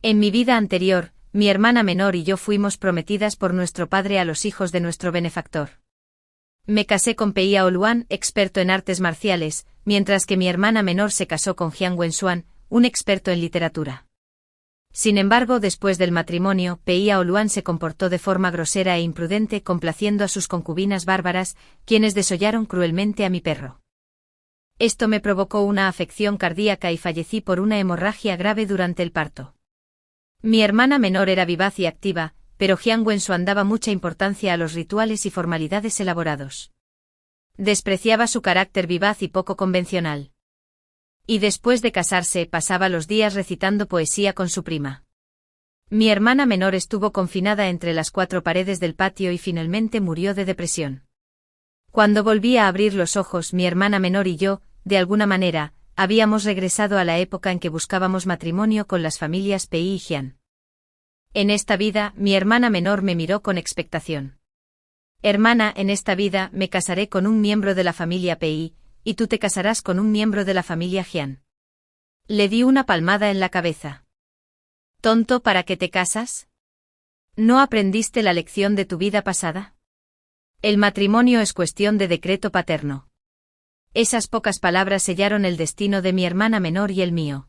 En mi vida anterior, mi hermana menor y yo fuimos prometidas por nuestro padre a los hijos de nuestro benefactor. Me casé con Peia Oluan, experto en artes marciales, mientras que mi hermana menor se casó con Jiang Wenxuan, un experto en literatura. Sin embargo, después del matrimonio, Peia Oluan se comportó de forma grosera e imprudente, complaciendo a sus concubinas bárbaras, quienes desollaron cruelmente a mi perro. Esto me provocó una afección cardíaca y fallecí por una hemorragia grave durante el parto. Mi hermana menor era vivaz y activa, pero Jiang Wenxuan daba mucha importancia a los rituales y formalidades elaborados. Despreciaba su carácter vivaz y poco convencional. Y después de casarse, pasaba los días recitando poesía con su prima. Mi hermana menor estuvo confinada entre las 4 paredes del patio y finalmente murió de depresión. Cuando volví a abrir los ojos, mi hermana menor y yo, de alguna manera, habíamos regresado a la época en que buscábamos matrimonio con las familias Pei y Jian. En esta vida, mi hermana menor me miró con expectación. Hermana, en esta vida me casaré con un miembro de la familia Pei, y tú te casarás con un miembro de la familia Jian. Le di una palmada en la cabeza. ¿Tonto, para qué te casas? ¿No aprendiste la lección de tu vida pasada? El matrimonio es cuestión de decreto paterno. Esas pocas palabras sellaron el destino de mi hermana menor y el mío.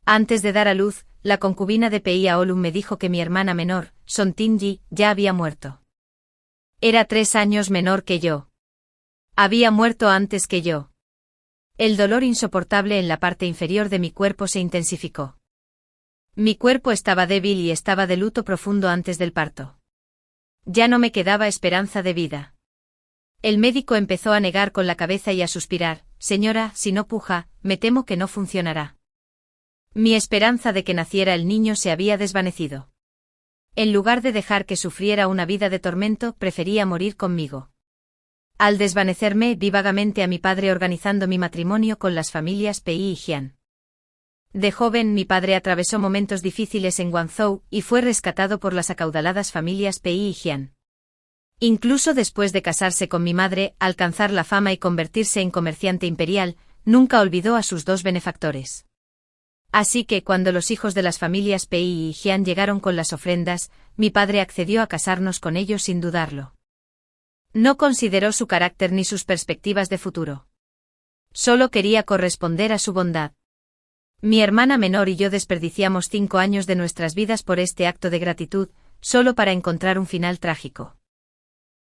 Antes de dar a luz, la concubina de Peia Olun me dijo que mi hermana menor, Son Tinji, ya había muerto. Era 3 años menor que yo. Había muerto antes que yo. El dolor insoportable en la parte inferior de mi cuerpo se intensificó. Mi cuerpo estaba débil y estaba de luto profundo antes del parto. Ya no me quedaba esperanza de vida. El médico empezó a negar con la cabeza y a suspirar: señora, si no puja, me temo que no funcionará. Mi esperanza de que naciera el niño se había desvanecido. En lugar de dejar que sufriera una vida de tormento, prefería morir conmigo. Al desvanecerme, vi vagamente a mi padre organizando mi matrimonio con las familias Pei y Jian. De joven, mi padre atravesó momentos difíciles en Guangzhou y fue rescatado por las acaudaladas familias Pei y Jian. Incluso después de casarse con mi madre, alcanzar la fama y convertirse en comerciante imperial, nunca olvidó a sus 2 benefactores. Así que cuando los hijos de las familias Pei y Jian llegaron con las ofrendas, mi padre accedió a casarnos con ellos sin dudarlo. No consideró su carácter ni sus perspectivas de futuro. Solo quería corresponder a su bondad. Mi hermana menor y yo desperdiciamos 5 años de nuestras vidas por este acto de gratitud, solo para encontrar un final trágico.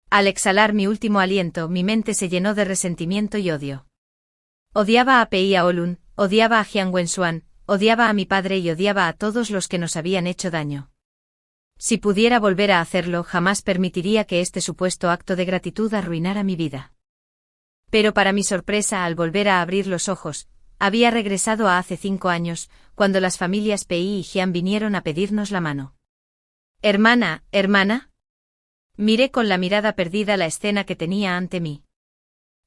Al exhalar mi último aliento, mi mente se llenó de resentimiento y odio. Odiaba a Peia Olun, odiaba a Jiang Wenxuan, odiaba a mi padre y odiaba a todos los que nos habían hecho daño. Si pudiera volver a hacerlo, jamás permitiría que este supuesto acto de gratitud arruinara mi vida. Pero para mi sorpresa, al volver a abrir los ojos, había regresado a hace 5 años, cuando las familias Pei y Jian vinieron a pedirnos la mano. Hermana, hermana. Miré con la mirada perdida la escena que tenía ante mí.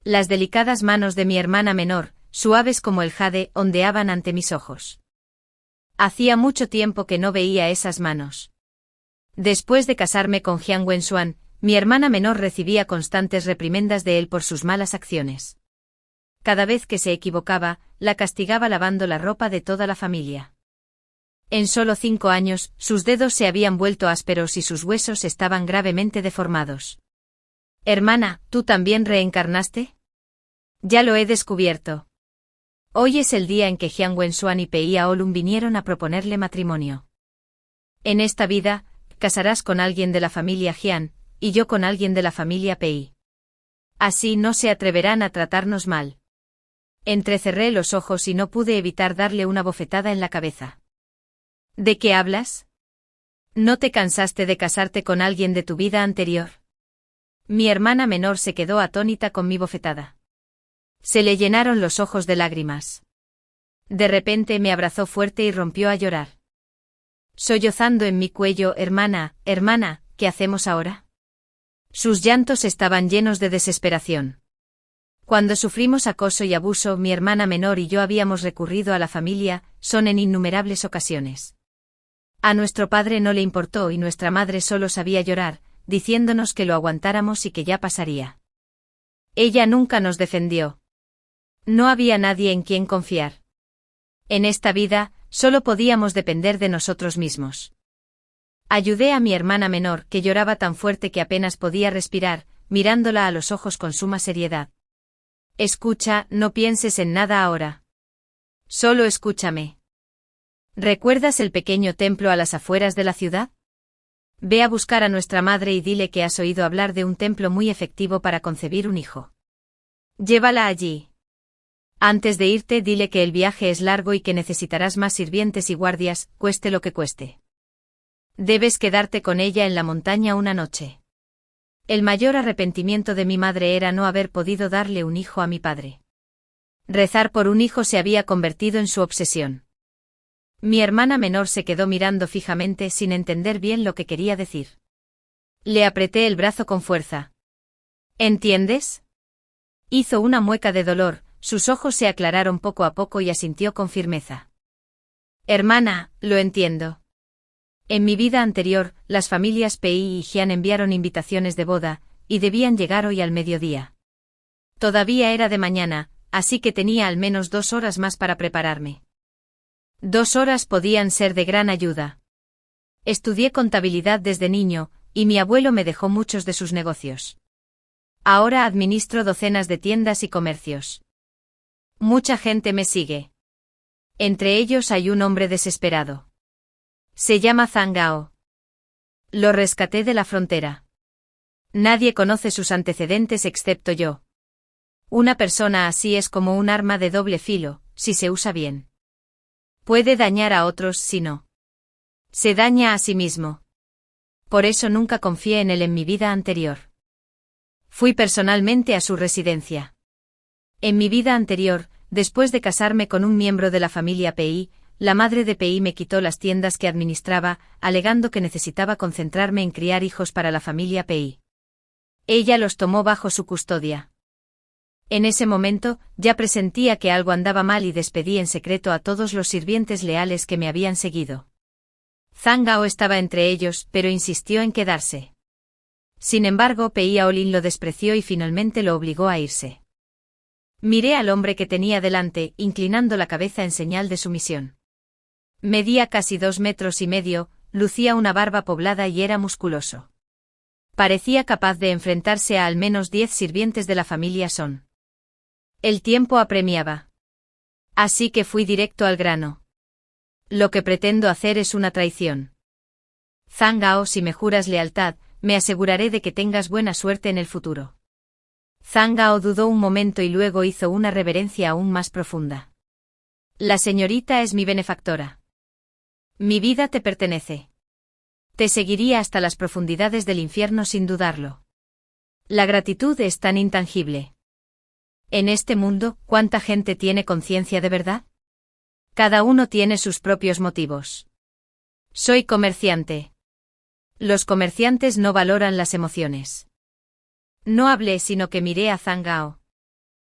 Las delicadas manos de mi hermana menor, suaves como el jade, ondeaban ante mis ojos. Hacía mucho tiempo que no veía esas manos. Después de casarme con Jiang Wenxuan, mi hermana menor recibía constantes reprimendas de él por sus malas acciones. Cada vez que se equivocaba, la castigaba lavando la ropa de toda la familia. En solo 5 años, sus dedos se habían vuelto ásperos y sus huesos estaban gravemente deformados. Hermana, ¿tú también reencarnaste? Ya lo he descubierto. Hoy es el día en que Jiang Wenxuan y Peia Olun vinieron a proponerle matrimonio. En esta vida, casarás con alguien de la familia Jian, y yo con alguien de la familia Pei. Así no se atreverán a tratarnos mal. Entrecerré los ojos y no pude evitar darle una bofetada en la cabeza. ¿De qué hablas? ¿No te cansaste de casarte con alguien de tu vida anterior? Mi hermana menor se quedó atónita con mi bofetada. Se le llenaron los ojos de lágrimas. De repente me abrazó fuerte y rompió a llorar. Sollozando en mi cuello: hermana, hermana, ¿qué hacemos ahora? Sus llantos estaban llenos de desesperación. Cuando sufrimos acoso y abuso, mi hermana menor y yo habíamos recurrido a la familia Son en innumerables ocasiones. A nuestro padre no le importó y nuestra madre solo sabía llorar, diciéndonos que lo aguantáramos y que ya pasaría. Ella nunca nos defendió. No había nadie en quien confiar. En esta vida, Solo podíamos depender de nosotros mismos. Ayudé a mi hermana menor, que lloraba tan fuerte que apenas podía respirar, mirándola a los ojos con suma seriedad. Escucha, no pienses en nada ahora. Solo escúchame. ¿Recuerdas el pequeño templo a las afueras de la ciudad? Ve a buscar a nuestra madre y dile que has oído hablar de un templo muy efectivo para concebir un hijo. Llévala allí. Antes de irte, dile que el viaje es largo y que necesitarás más sirvientes y guardias, cueste lo que cueste. Debes quedarte con ella en la montaña una noche. El mayor arrepentimiento de mi madre era no haber podido darle un hijo a mi padre. Rezar por un hijo se había convertido en su obsesión. Mi hermana menor se quedó mirando fijamente sin entender bien lo que quería decir. Le apreté el brazo con fuerza. ¿Entiendes? Hizo una mueca de dolor, sus ojos se aclararon poco a poco y asintió con firmeza. Hermana, lo entiendo. En mi vida anterior, las familias Pei y Jian enviaron invitaciones de boda, y debían llegar hoy al mediodía. Todavía era de mañana, así que tenía al menos 2 horas más para prepararme. 2 horas podían ser de gran ayuda. Estudié contabilidad desde niño, y mi abuelo me dejó muchos de sus negocios. Ahora administro docenas de tiendas y comercios. Mucha gente me sigue. Entre ellos hay un hombre desesperado. Se llama Zhang Gao. Lo rescaté de la frontera. Nadie conoce sus antecedentes excepto yo. Una persona así es como un arma de doble filo, si se usa bien. Puede dañar a otros si no. Se daña a sí mismo. Por eso nunca confié en él en mi vida anterior. Fui personalmente a su residencia. En mi vida anterior, después de casarme con un miembro de la familia Pei, la madre de Pei me quitó las tiendas que administraba, alegando que necesitaba concentrarme en criar hijos para la familia Pei. Ella los tomó bajo su custodia. En ese momento, ya presentía que algo andaba mal y despedí en secreto a todos los sirvientes leales que me habían seguido. Zhang Gao estaba entre ellos, pero insistió en quedarse. Sin embargo, Pei Aolin lo despreció y finalmente lo obligó a irse. Miré al hombre que tenía delante, inclinando la cabeza en señal de sumisión. Medía casi 2,5 metros, lucía una barba poblada y era musculoso. Parecía capaz de enfrentarse a al menos 10 sirvientes de la familia Son. El tiempo apremiaba. Así que fui directo al grano. Lo que pretendo hacer es una traición. Zhang Gao, si me juras lealtad, me aseguraré de que tengas buena suerte en el futuro. Zhang Gao dudó un momento y luego hizo una reverencia aún más profunda. La señorita es mi benefactora. Mi vida te pertenece. Te seguiría hasta las profundidades del infierno sin dudarlo. La gratitud es tan intangible. En este mundo, ¿cuánta gente tiene conciencia de verdad? Cada uno tiene sus propios motivos. Soy comerciante. Los comerciantes no valoran las emociones. No hablé sino que miré a Zhang Gao.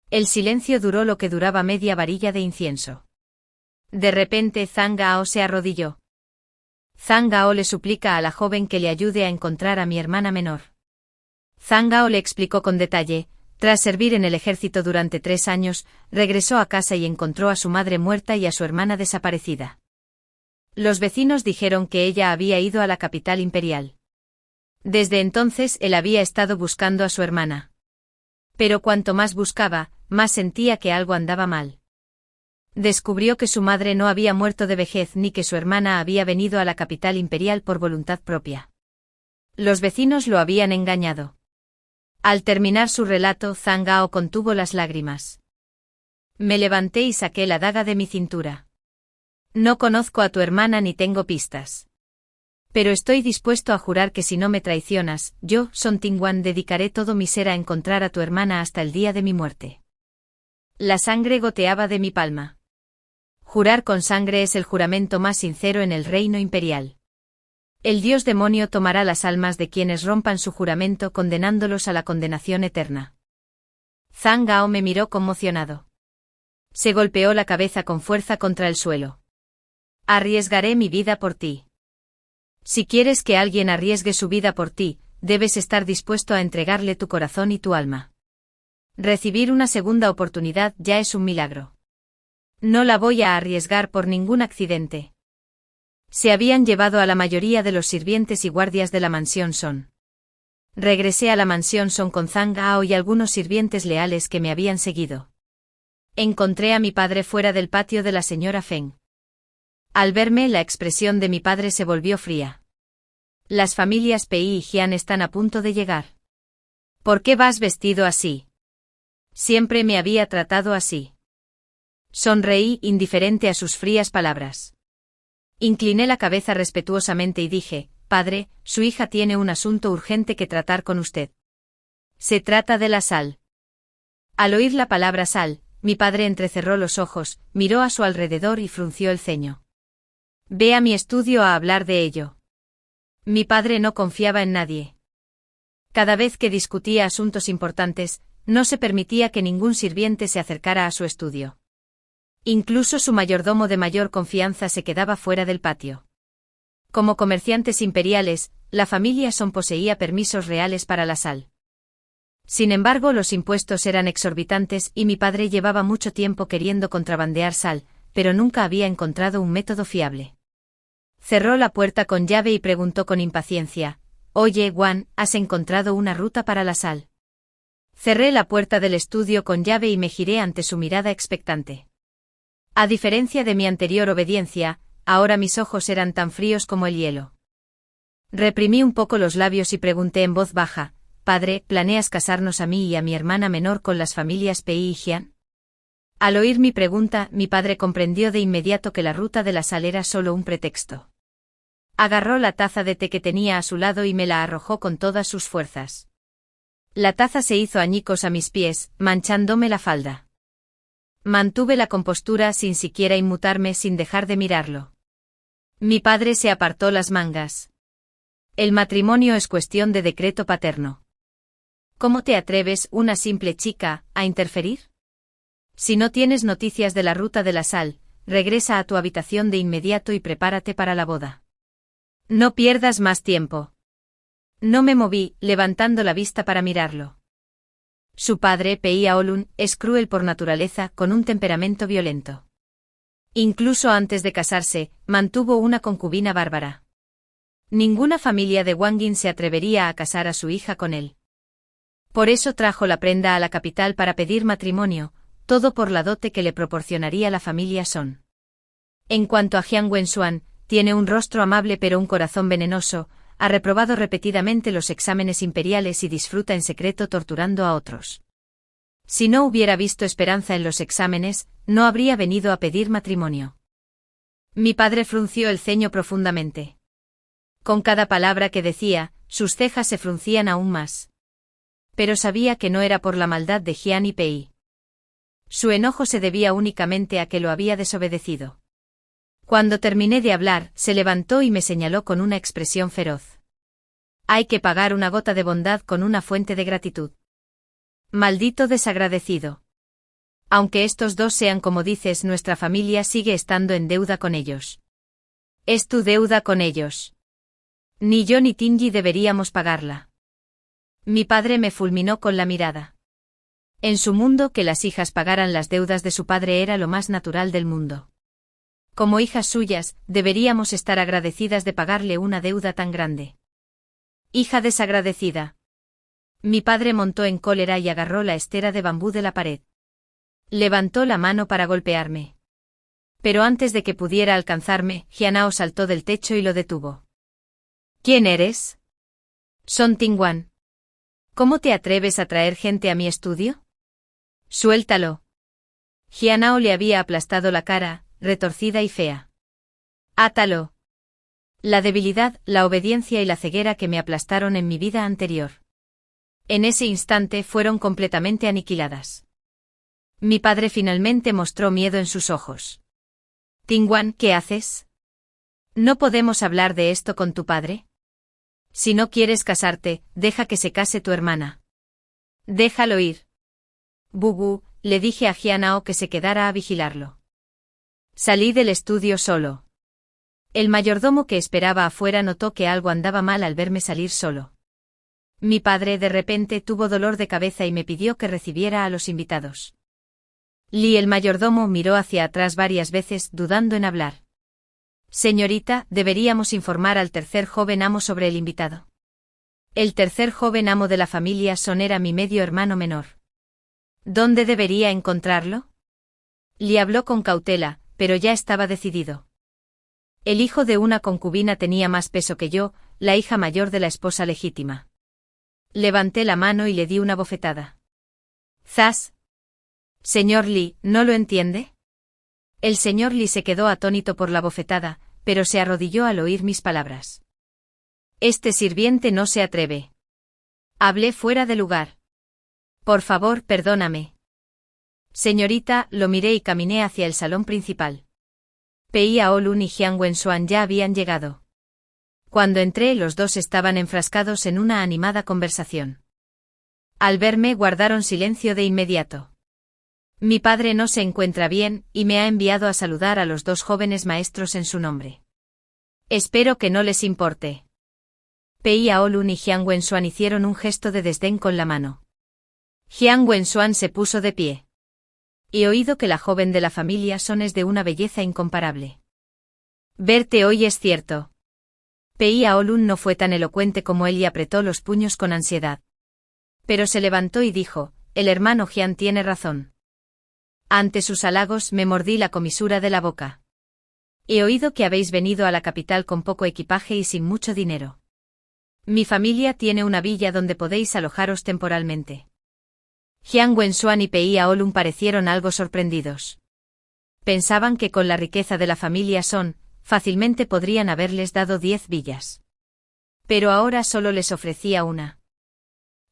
El silencio duró lo que duraba media varilla de incienso. De repente Zhang Gao se arrodilló. Zhang Gao le suplica a la joven que le ayude a encontrar a mi hermana menor. Zhang Gao le explicó con detalle. Tras servir en el ejército durante 3 años, regresó a casa y encontró a su madre muerta y a su hermana desaparecida. Los vecinos dijeron que ella había ido a la capital imperial. Desde entonces él había estado buscando a su hermana. Pero cuanto más buscaba, más sentía que algo andaba mal. Descubrió que su madre no había muerto de vejez ni que su hermana había venido a la capital imperial por voluntad propia. Los vecinos lo habían engañado. Al terminar su relato, Zhang Gao contuvo las lágrimas. Me levanté y saqué la daga de mi cintura. No conozco a tu hermana ni tengo pistas. Pero estoy dispuesto a jurar que si no me traicionas, yo, Son Tingwan, dedicaré todo mi ser a encontrar a tu hermana hasta el día de mi muerte. La sangre goteaba de mi palma. Jurar con sangre es el juramento más sincero en el reino imperial. El dios demonio tomará las almas de quienes rompan su juramento condenándolos a la condenación eterna. Zhang Gao me miró conmocionado. Se golpeó la cabeza con fuerza contra el suelo. Arriesgaré mi vida por ti. Si quieres que alguien arriesgue su vida por ti, debes estar dispuesto a entregarle tu corazón y tu alma. Recibir una segunda oportunidad ya es un milagro. No la voy a arriesgar por ningún accidente. Se habían llevado a la mayoría de los sirvientes y guardias de la mansión Son. Regresé a la mansión Son con Zhang Ao y algunos sirvientes leales que me habían seguido. Encontré a mi padre fuera del patio de la señora Feng. Al verme, la expresión de mi padre se volvió fría. Las familias Pei y Jian están a punto de llegar. ¿Por qué vas vestido así? Siempre me había tratado así. Sonreí, indiferente a sus frías palabras. Incliné la cabeza respetuosamente y dije, padre, su hija tiene un asunto urgente que tratar con usted. Se trata de la sal. Al oír la palabra sal, mi padre entrecerró los ojos, miró a su alrededor y frunció el ceño. Ve a mi estudio a hablar de ello. Mi padre no confiaba en nadie. Cada vez que discutía asuntos importantes, no se permitía que ningún sirviente se acercara a su estudio. Incluso su mayordomo de mayor confianza se quedaba fuera del patio. Como comerciantes imperiales, la familia Son poseía permisos reales para la sal. Sin embargo, los impuestos eran exorbitantes y mi padre llevaba mucho tiempo queriendo contrabandear sal, pero nunca había encontrado un método fiable. Cerró la puerta con llave y preguntó con impaciencia, «Oye, Wan, ¿has encontrado una ruta para la sal?» Cerré la puerta del estudio con llave y me giré ante su mirada expectante. A diferencia de mi anterior obediencia, ahora mis ojos eran tan fríos como el hielo. Reprimí un poco los labios y pregunté en voz baja, «Padre, ¿planeas casarnos a mí y a mi hermana menor con las familias Pei y Jian?» Al oír mi pregunta, mi padre comprendió de inmediato que la ruta de la sal era solo un pretexto. Agarró la taza de té que tenía a su lado y me la arrojó con todas sus fuerzas. La taza se hizo añicos a mis pies, manchándome la falda. Mantuve la compostura sin siquiera inmutarme, sin dejar de mirarlo. Mi padre se apartó las mangas. El matrimonio es cuestión de decreto paterno. ¿Cómo te atreves, una simple chica, a interferir? Si no tienes noticias de la ruta de la sal, regresa a tu habitación de inmediato y prepárate para la boda. No pierdas más tiempo. No me moví, levantando la vista para mirarlo. Su padre, Pei Aolun, es cruel por naturaleza, con un temperamento violento. Incluso antes de casarse, mantuvo una concubina bárbara. Ninguna familia de Wangin se atrevería a casar a su hija con él. Por eso trajo la prenda a la capital para pedir matrimonio, todo por la dote que le proporcionaría la familia Son. En cuanto a Jiang Wenxuan, tiene un rostro amable pero un corazón venenoso, ha reprobado repetidamente los exámenes imperiales y disfruta en secreto torturando a otros. Si no hubiera visto esperanza en los exámenes, no habría venido a pedir matrimonio. Mi padre frunció el ceño profundamente. Con cada palabra que decía, sus cejas se fruncían aún más. Pero sabía que no era por la maldad de Jian y Pei. Su enojo se debía únicamente a que lo había desobedecido. Cuando terminé de hablar, se levantó y me señaló con una expresión feroz. Hay que pagar una gota de bondad con una fuente de gratitud. Maldito desagradecido. Aunque estos dos sean como dices, nuestra familia sigue estando en deuda con ellos. Es tu deuda con ellos. Ni yo ni Tingy deberíamos pagarla. Mi padre me fulminó con la mirada. En su mundo, que las hijas pagaran las deudas de su padre era lo más natural del mundo. Como hijas suyas, deberíamos estar agradecidas de pagarle una deuda tan grande. Hija desagradecida. Mi padre montó en cólera y agarró la estera de bambú de la pared. Levantó la mano para golpearme. Pero antes de que pudiera alcanzarme, Jianao saltó del techo y lo detuvo. ¿Quién eres? Son Tingwan. ¿Cómo te atreves a traer gente a mi estudio? Suéltalo. Jianao le había aplastado la cara, retorcida y fea. Átalo. La debilidad, la obediencia y la ceguera que me aplastaron en mi vida anterior. En ese instante fueron completamente aniquiladas. Mi padre finalmente mostró miedo en sus ojos. Tingwan, ¿qué haces? ¿No podemos hablar de esto con tu padre? Si no quieres casarte, deja que se case tu hermana. Déjalo ir. Bubu, le dije a Jianao que se quedara a vigilarlo. Salí del estudio solo. El mayordomo que esperaba afuera notó que algo andaba mal al verme salir solo. Mi padre de repente tuvo dolor de cabeza y me pidió que recibiera a los invitados. Li el mayordomo miró hacia atrás varias veces, dudando en hablar. Señorita, deberíamos informar al tercer joven amo sobre el invitado. El tercer joven amo de la familia Son era mi medio hermano menor. ¿Dónde debería encontrarlo? Li habló con cautela, pero ya estaba decidido. El hijo de una concubina tenía más peso que yo, la hija mayor de la esposa legítima. Levanté la mano y le di una bofetada. ¡Zas! Señor Li, ¿no lo entiende? El señor Li se quedó atónito por la bofetada, pero se arrodilló al oír mis palabras. Este sirviente no se atreve. Hablé fuera de lugar. Por favor, perdóname. Señorita, lo miré y caminé hacia el salón principal. Pei Aolun y Jiang Wenxuan ya habían llegado. Cuando entré, los dos estaban enfrascados en una animada conversación. Al verme, guardaron silencio de inmediato. Mi padre no se encuentra bien, y me ha enviado a saludar a los dos jóvenes maestros en su nombre. Espero que no les importe. Pei Aolun y Jiang Wenxuan hicieron un gesto de desdén con la mano. Jiang Wenxuan se puso de pie. He oído que la joven de la familia Son es de una belleza incomparable. Verte hoy es cierto. Pei Aolun no fue tan elocuente como él y apretó los puños con ansiedad. Pero se levantó y dijo, el hermano Jiang tiene razón. Ante sus halagos me mordí la comisura de la boca. He oído que habéis venido a la capital con poco equipaje y sin mucho dinero. Mi familia tiene una villa donde podéis alojaros temporalmente. Jiang Wenxuan y Pei Aolun parecieron algo sorprendidos. Pensaban que con la riqueza de la familia Son, fácilmente podrían haberles dado 10 villas. Pero ahora solo les ofrecía una.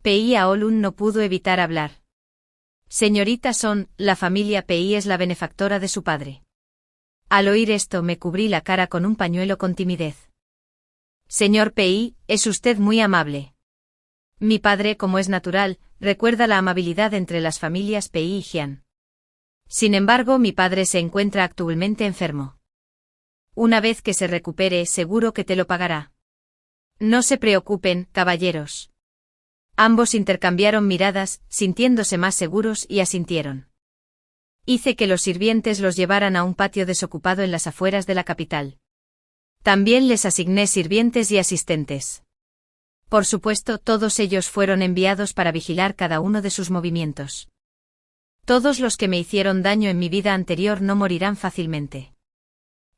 Pei Aolun no pudo evitar hablar. Señorita Son, la familia Pei es la benefactora de su padre. Al oír esto me cubrí la cara con un pañuelo con timidez. Señor Pei, es usted muy amable. Mi padre, como es natural, recuerda la amabilidad entre las familias Pei y Jiang. Sin embargo, mi padre se encuentra actualmente enfermo. Una vez que se recupere, seguro que te lo pagará. No se preocupen, caballeros. Ambos intercambiaron miradas, sintiéndose más seguros y asintieron. Hice que los sirvientes los llevaran a un patio desocupado en las afueras de la capital. También les asigné sirvientes y asistentes. Por supuesto, todos ellos fueron enviados para vigilar cada uno de sus movimientos. Todos los que me hicieron daño en mi vida anterior no morirán fácilmente.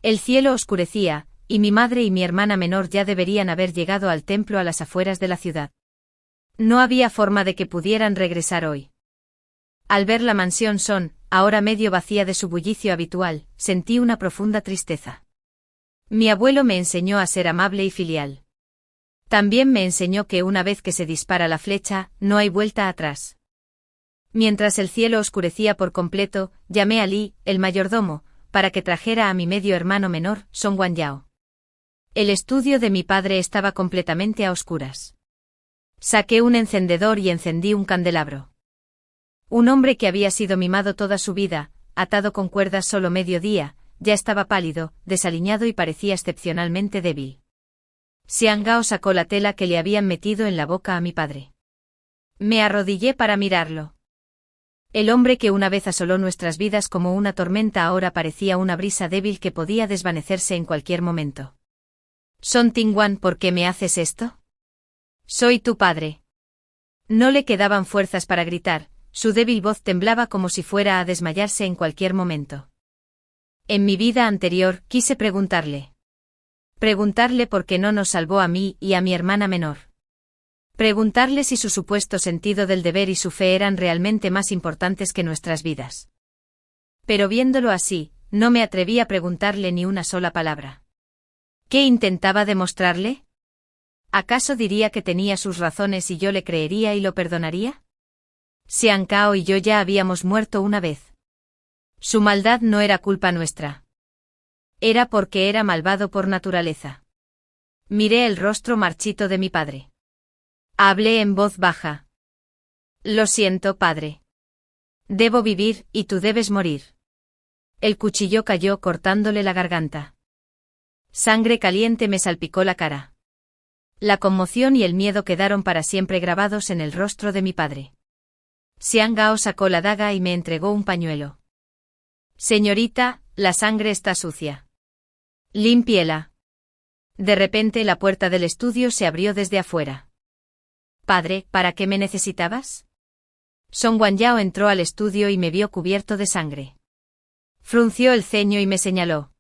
El cielo oscurecía, y mi madre y mi hermana menor ya deberían haber llegado al templo a las afueras de la ciudad. No había forma de que pudieran regresar hoy. Al ver la mansión Son, ahora medio vacía de su bullicio habitual, sentí una profunda tristeza. Mi abuelo me enseñó a ser amable y filial. También me enseñó que una vez que se dispara la flecha, no hay vuelta atrás. Mientras el cielo oscurecía por completo, llamé a Li, el mayordomo, para que trajera a mi medio hermano menor, Song Guanyao. El estudio de mi padre estaba completamente a oscuras. Saqué un encendedor y encendí un candelabro. Un hombre que había sido mimado toda su vida, atado con cuerdas solo medio día, ya estaba pálido, desaliñado y parecía excepcionalmente débil. Xiang Gao sacó la tela que le habían metido en la boca a mi padre. Me arrodillé para mirarlo. El hombre que una vez asoló nuestras vidas como una tormenta ahora parecía una brisa débil que podía desvanecerse en cualquier momento. Son Tingwan, ¿por qué me haces esto? Soy tu padre. No le quedaban fuerzas para gritar, su débil voz temblaba como si fuera a desmayarse en cualquier momento. En mi vida anterior, quise preguntarle. Preguntarle por qué no nos salvó a mí y a mi hermana menor. Preguntarle si su supuesto sentido del deber y su fe eran realmente más importantes que nuestras vidas. Pero viéndolo así, no me atreví a preguntarle ni una sola palabra. ¿Qué intentaba demostrarle? ¿Acaso diría que tenía sus razones y yo le creería y lo perdonaría? Xiang Cao y yo ya habíamos muerto una vez. Su maldad no era culpa nuestra. Era porque era malvado por naturaleza. Miré el rostro marchito de mi padre. Hablé en voz baja. Lo siento, padre. Debo vivir, y tú debes morir. El cuchillo cayó cortándole la garganta. Sangre caliente me salpicó la cara. La conmoción y el miedo quedaron para siempre grabados en el rostro de mi padre. Xiang Gao sacó la daga y me entregó un pañuelo. Señorita, la sangre está sucia. Límpiela. De repente la puerta del estudio se abrió desde afuera. Padre, ¿para qué me necesitabas? Song Guanyao entró al estudio y me vio cubierto de sangre. Frunció el ceño y me señaló.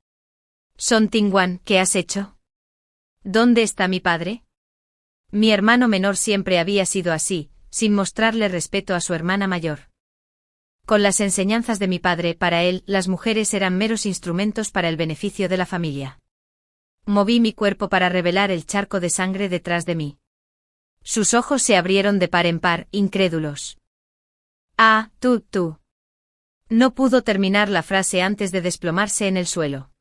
Son Tingwan, ¿qué has hecho? ¿Dónde está mi padre? Mi hermano menor siempre había sido así, sin mostrarle respeto a su hermana mayor. Con las enseñanzas de mi padre, para él, las mujeres eran meros instrumentos para el beneficio de la familia. Moví mi cuerpo para revelar el charco de sangre detrás de mí. Sus ojos se abrieron de par en par, incrédulos. Ah, tú. No pudo terminar la frase antes de desplomarse en el suelo.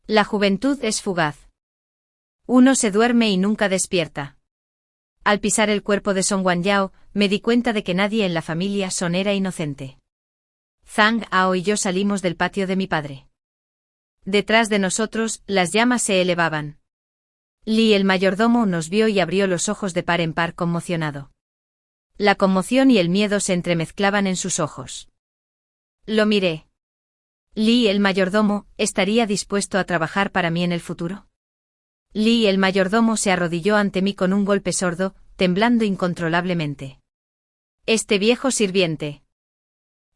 La juventud es fugaz. Uno se duerme y nunca despierta. Al pisar el cuerpo de Song Guanyao, me di cuenta de que nadie en la familia Son era inocente. Zhang Ao y yo salimos del patio de mi padre. Detrás de nosotros, las llamas se elevaban. Li el mayordomo nos vio y abrió los ojos de par en par conmocionado. La conmoción y el miedo se entremezclaban en sus ojos. Lo miré. Li el mayordomo, ¿estaría dispuesto a trabajar para mí en el futuro? Li el mayordomo se arrodilló ante mí con un golpe sordo, temblando incontrolablemente. Este viejo sirviente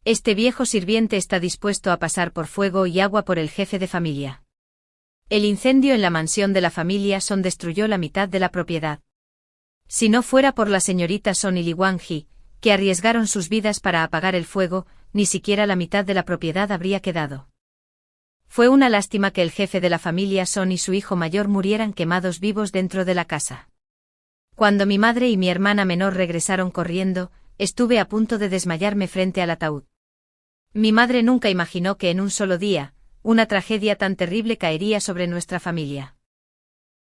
está dispuesto a pasar por fuego y agua por el jefe de familia. El incendio en la mansión de la familia Son destruyó la mitad de la propiedad. Si no fuera por la señorita Son y Li Guangji, que arriesgaron sus vidas para apagar el fuego, ni siquiera la mitad de la propiedad habría quedado. Fue una lástima que el jefe de la familia Son y su hijo mayor murieran quemados vivos dentro de la casa. Cuando mi madre y mi hermana menor regresaron corriendo, estuve a punto de desmayarme frente al ataúd. Mi madre nunca imaginó que en un solo día, una tragedia tan terrible caería sobre nuestra familia.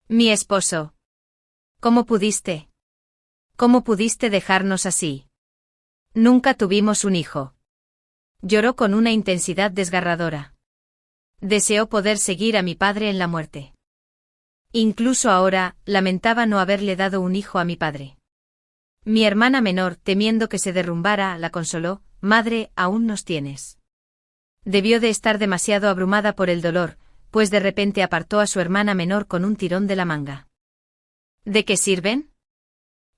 Mi esposo. ¿Cómo pudiste? ¿Cómo pudiste dejarnos así? Nunca tuvimos un hijo. Lloró con una intensidad desgarradora. Deseó poder seguir a mi padre en la muerte. Incluso ahora, lamentaba no haberle dado un hijo a mi padre. Mi hermana menor, temiendo que se derrumbara, la consoló: Madre, aún nos tienes. Debió de estar demasiado abrumada por el dolor, pues de repente apartó a su hermana menor con un tirón de la manga. ¿De qué sirven?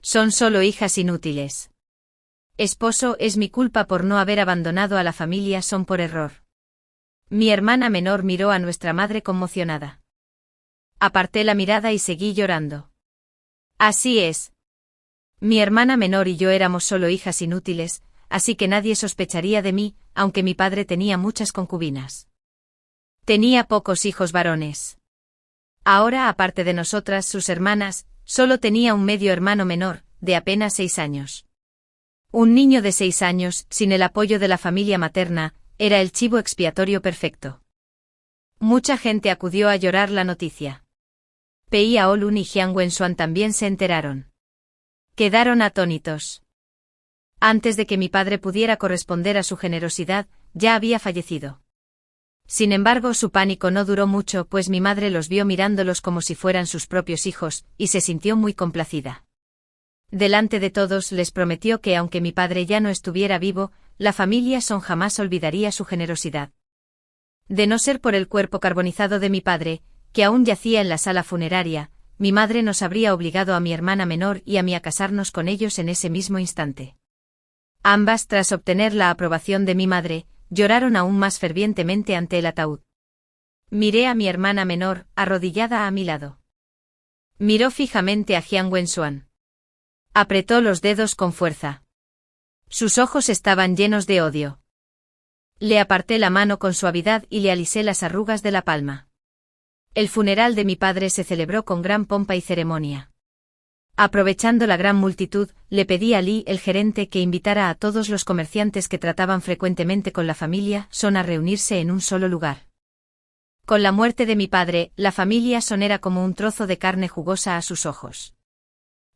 Son solo hijas inútiles. Esposo, es mi culpa por no haber abandonado a la familia Son por error. Mi hermana menor miró a nuestra madre conmocionada. Aparté la mirada y seguí llorando. Así es. Mi hermana menor y yo éramos solo hijas inútiles, así que nadie sospecharía de mí, aunque mi padre tenía muchas concubinas. Tenía pocos hijos varones. Ahora, aparte de nosotras, sus hermanas, solo tenía un medio hermano menor, de apenas 6 años. Un niño de 6 años, sin el apoyo de la familia materna, era el chivo expiatorio perfecto. Mucha gente acudió a llorar la noticia. Pei Aolun y Jiang Wenxuan también se enteraron. Quedaron atónitos. Antes de que mi padre pudiera corresponder a su generosidad, ya había fallecido. Sin embargo, su pánico no duró mucho, pues mi madre los vio mirándolos como si fueran sus propios hijos, y se sintió muy complacida. Delante de todos les prometió que aunque mi padre ya no estuviera vivo, la familia Son jamás olvidaría su generosidad. De no ser por el cuerpo carbonizado de mi padre, que aún yacía en la sala funeraria, mi madre nos habría obligado a mi hermana menor y a mí a casarnos con ellos en ese mismo instante. Ambas, tras obtener la aprobación de mi madre, lloraron aún más fervientemente ante el ataúd. Miré a mi hermana menor, arrodillada a mi lado. Miró fijamente a Jiang Wenxuan. Apretó los dedos con fuerza. Sus ojos estaban llenos de odio. Le aparté la mano con suavidad y le alisé las arrugas de la palma. El funeral de mi padre se celebró con gran pompa y ceremonia. Aprovechando la gran multitud, le pedí a Li, el gerente, que invitara a todos los comerciantes que trataban frecuentemente con la familia Son a reunirse en un solo lugar. Con la muerte de mi padre, la familia Son era como un trozo de carne jugosa a sus ojos.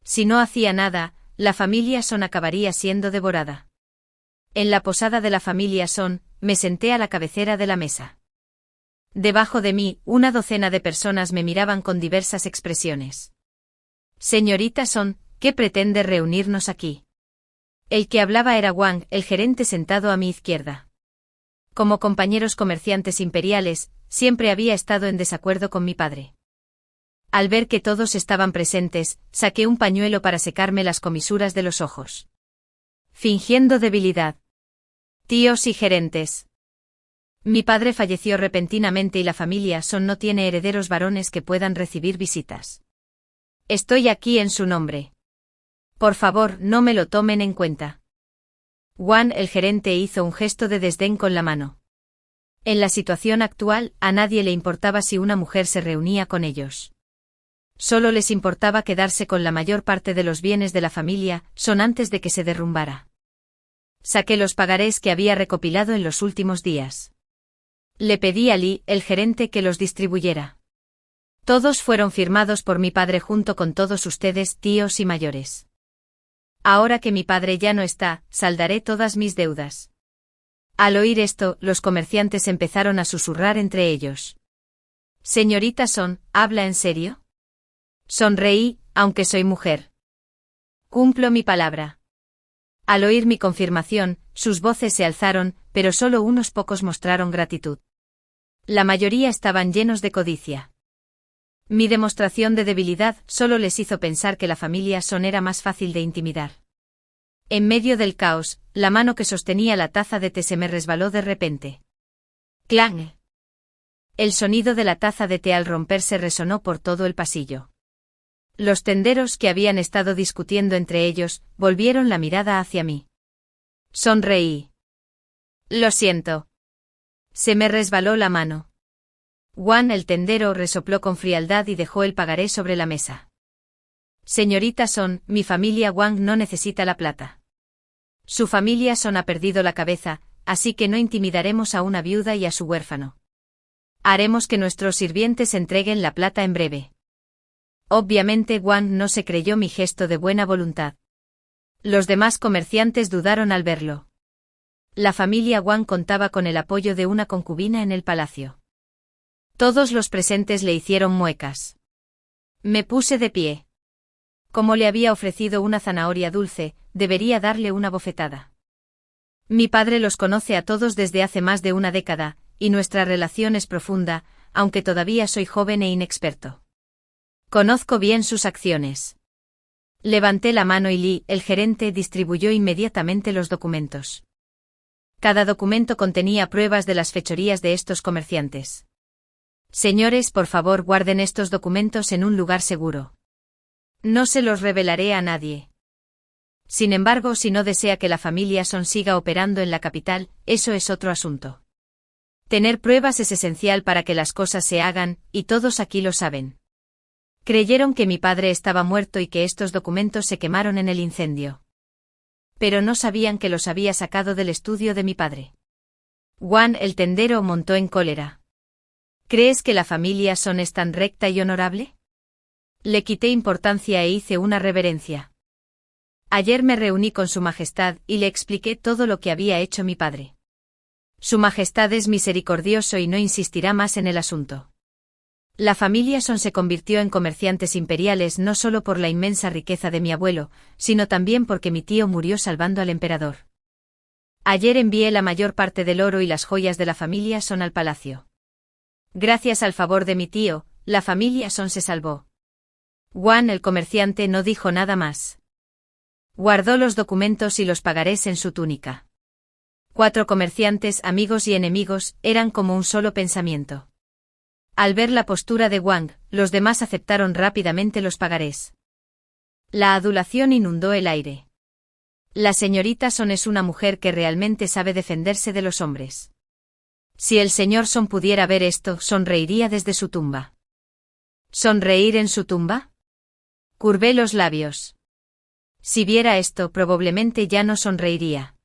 Si no hacía nada, la familia Son acabaría siendo devorada. En la posada de la familia Son, me senté a la cabecera de la mesa. Debajo de mí, una docena de personas me miraban con diversas expresiones. Señorita Son, ¿qué pretende reunirnos aquí? El que hablaba era Wang, el gerente, sentado a mi izquierda. Como compañeros comerciantes imperiales, siempre había estado en desacuerdo con mi padre. Al ver que todos estaban presentes, saqué un pañuelo para secarme las comisuras de los ojos. Fingiendo debilidad. Tíos y gerentes. Mi padre falleció repentinamente y la familia Son no tiene herederos varones que puedan recibir visitas. Estoy aquí en su nombre. Por favor, no me lo tomen en cuenta. Wang, el gerente, hizo un gesto de desdén con la mano. En la situación actual, a nadie le importaba si una mujer se reunía con ellos. Solo les importaba quedarse con la mayor parte de los bienes de la familia Son antes de que se derrumbara. Saqué los pagarés que había recopilado en los últimos días. Le pedí a Li, el gerente, que los distribuyera. Todos fueron firmados por mi padre junto con todos ustedes, tíos y mayores. Ahora que mi padre ya no está, saldaré todas mis deudas. Al oír esto, los comerciantes empezaron a susurrar entre ellos. Señorita Son, ¿habla en serio? Sonreí, aunque soy mujer. Cumplo mi palabra. Al oír mi confirmación, sus voces se alzaron, pero solo unos pocos mostraron gratitud. La mayoría estaban llenos de codicia. Mi demostración de debilidad solo les hizo pensar que la familia Son era más fácil de intimidar. En medio del caos, la mano que sostenía la taza de té se me resbaló de repente. ¡Clang! El sonido de la taza de té al romperse resonó por todo el pasillo. Los tenderos, que habían estado discutiendo entre ellos, volvieron la mirada hacia mí. Sonreí. Lo siento. Se me resbaló la mano. Wang, el tendero, resopló con frialdad y dejó el pagaré sobre la mesa. Señorita Son, mi familia Wang no necesita la plata. Su familia Son ha perdido la cabeza, así que no intimidaremos a una viuda y a su huérfano. Haremos que nuestros sirvientes entreguen la plata en breve. Obviamente Wang no se creyó mi gesto de buena voluntad. Los demás comerciantes dudaron al verlo. La familia Wang contaba con el apoyo de una concubina en el palacio. Todos los presentes le hicieron muecas. Me puse de pie. Como le había ofrecido una zanahoria dulce, debería darle una bofetada. Mi padre los conoce a todos desde hace más de una década, y nuestra relación es profunda, aunque todavía soy joven e inexperto. Conozco bien sus acciones. Levanté la mano y Li, el gerente, distribuyó inmediatamente los documentos. Cada documento contenía pruebas de las fechorías de estos comerciantes. Señores, por favor, guarden estos documentos en un lugar seguro. No se los revelaré a nadie. Sin embargo, si no desea que la familia Son siga operando en la capital, eso es otro asunto. Tener pruebas es esencial para que las cosas se hagan, y todos aquí lo saben. Creyeron que mi padre estaba muerto y que estos documentos se quemaron en el incendio. Pero no sabían que los había sacado del estudio de mi padre. Wang, el tendero, montó en cólera. ¿Crees que la familia Son es tan recta y honorable? Le quité importancia e hice una reverencia. Ayer me reuní con Su Majestad y le expliqué todo lo que había hecho mi padre. Su Majestad es misericordioso y no insistirá más en el asunto. La familia Son se convirtió en comerciantes imperiales no solo por la inmensa riqueza de mi abuelo, sino también porque mi tío murió salvando al emperador. Ayer envié la mayor parte del oro y las joyas de la familia Son al palacio. Gracias al favor de mi tío, la familia Son se salvó. Wang, el comerciante, no dijo nada más. Guardó los documentos y los pagarés en su túnica. 4 comerciantes, amigos y enemigos, eran como un solo pensamiento. Al ver la postura de Wang, los demás aceptaron rápidamente los pagarés. La adulación inundó el aire. La señorita Son es una mujer que realmente sabe defenderse de los hombres. Si el señor Son pudiera ver esto, sonreiría desde su tumba. ¿Sonreír en su tumba? Curvé los labios. Si viera esto, probablemente ya no sonreiría.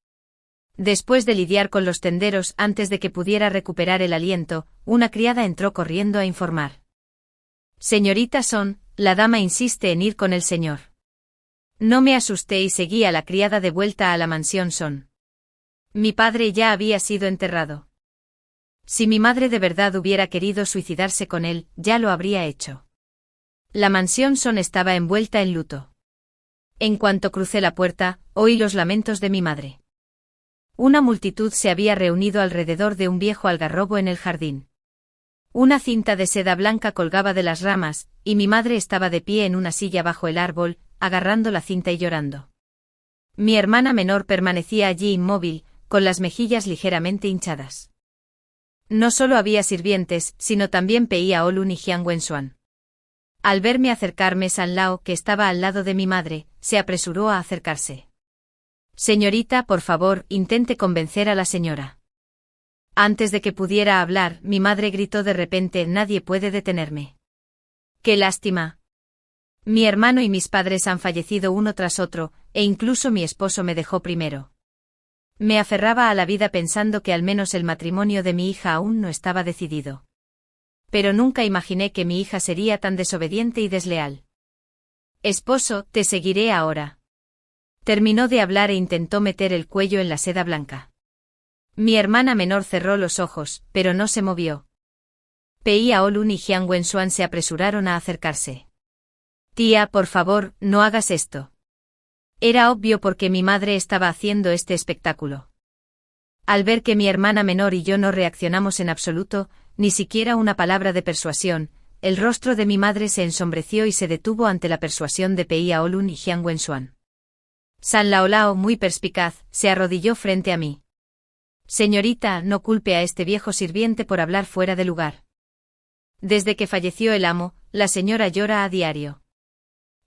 Después de lidiar con los tenderos antes de que pudiera recuperar el aliento, una criada entró corriendo a informar. Señorita Son, la dama insiste en ir con el señor. No me asusté y seguí a la criada de vuelta a la mansión Son. Mi padre ya había sido enterrado. Si mi madre de verdad hubiera querido suicidarse con él, ya lo habría hecho. La mansión Son estaba envuelta en luto. En cuanto crucé la puerta, oí los lamentos de mi madre. Una multitud se había reunido alrededor de un viejo algarrobo en el jardín. Una cinta de seda blanca colgaba de las ramas, y mi madre estaba de pie en una silla bajo el árbol, agarrando la cinta y llorando. Mi hermana menor permanecía allí inmóvil, con las mejillas ligeramente hinchadas. No solo había sirvientes, sino también Peía Olun y Jiang Wenxuan. Al verme acercarme, San Lao, que estaba al lado de mi madre, se apresuró a acercarse. Señorita, por favor, intente convencer a la señora. Antes de que pudiera hablar, mi madre gritó de repente: nadie puede detenerme. ¡Qué lástima! Mi hermano y mis padres han fallecido uno tras otro, e incluso mi esposo me dejó primero. Me aferraba a la vida pensando que al menos el matrimonio de mi hija aún no estaba decidido. Pero nunca imaginé que mi hija sería tan desobediente y desleal. Esposo, te seguiré ahora. Terminó de hablar e intentó meter el cuello en la seda blanca. Mi hermana menor cerró los ojos, pero no se movió. Peía Olun y Jiang Wenxuan se apresuraron a acercarse. Tía, por favor, no hagas esto. Era obvio porque mi madre estaba haciendo este espectáculo. Al ver que mi hermana menor y yo no reaccionamos en absoluto, ni siquiera una palabra de persuasión, el rostro de mi madre se ensombreció y se detuvo ante la persuasión de Peía Olun y Jiang Wenxuan. San Laolao, muy perspicaz, se arrodilló frente a mí. Señorita, no culpe a este viejo sirviente por hablar fuera de lugar. Desde que falleció el amo, la señora llora a diario.